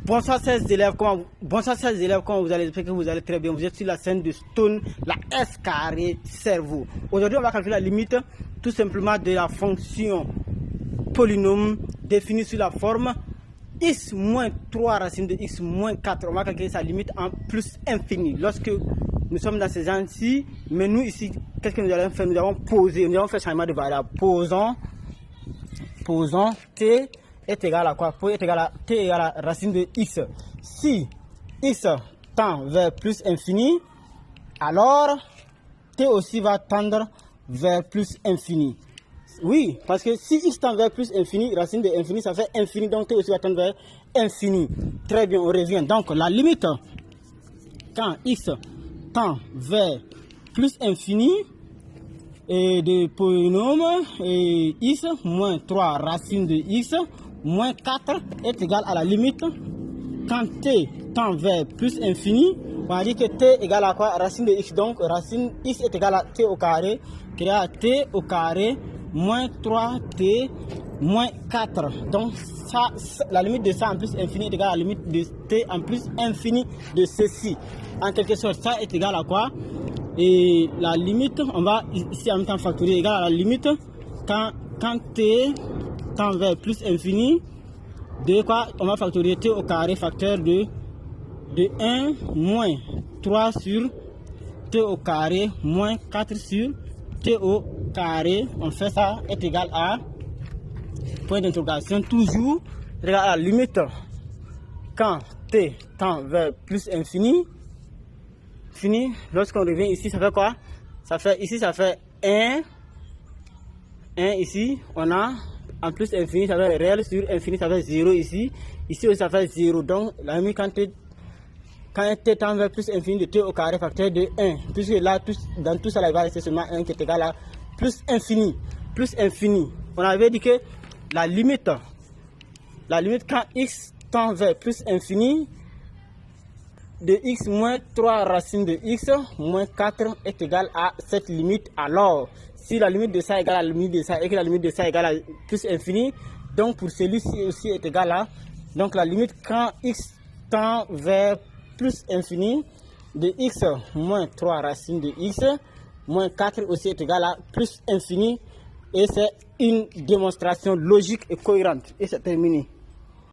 Bonsoir chers élèves, comment vous allez? J'espère que vous allez très bien. Vous êtes sur la scène de Stone, la S carré cerveau. Aujourd'hui, on va calculer la limite tout simplement de la fonction polynôme définie sur la forme x moins 3 racine de x moins 4. On va calculer sa limite en plus infini. Lorsque nous sommes dans ces gens-ci, mais nous ici, qu'est-ce que nous allons faire? Nous allons poser, nous allons faire changement de variable. Posons t est égal à quoi? T est égal à racine de x. Si x tend vers plus infini, alors t aussi va tendre vers plus infini. Oui, parce que si x tend vers plus infini, racine de infini, ça fait infini, donc t aussi va tendre vers infini. Très bien, on revient. Donc la limite, quand x tend vers plus infini, et de polynôme et x moins 3 racine de x moins 4 est égal à la limite quand t tend vers plus infini. On va dire que t est égal à quoi? Racine de x. Donc racine x est égal à t au carré, qui est à t au carré moins 3t moins 4. Donc ça, la limite de ça en plus infini est égal à la limite de t en plus infini de ceci. En quelque sorte, ça est égal à quoi? Et la limite, on va ici en même temps factoriser égal à la limite quand t tend vers plus infini de quoi? On va factoriser t au carré facteur de 1 moins 3 sur t au carré moins 4 sur t au carré. On fait ça est égal à point d'interrogation toujours égal à la limite quand t tend vers plus infini. Fini. Lorsqu'on revient ici, ça fait quoi? Ça fait ici, ça fait 1 ici, on a en plus infini, ça fait réel sur infini, ça fait 0 ici. Ici aussi, ça fait 0. Donc la limite quand t tend vers plus infini de t au carré facteur de 1, puisque là dans tout ça il va rester seulement 1 qui est égal à plus infini. On avait dit que la limite quand x tend vers plus infini de x moins 3 racine de x moins 4 est égal à cette limite. Alors si la limite de ça est égale à la limite de ça et que la limite de ça est égale à plus infini, donc pour celui-ci aussi est égal à, donc la limite quand x tend vers plus infini de x moins 3 racine de x moins 4 aussi est égal à plus infini. Et c'est une démonstration logique et cohérente. Et c'est terminé.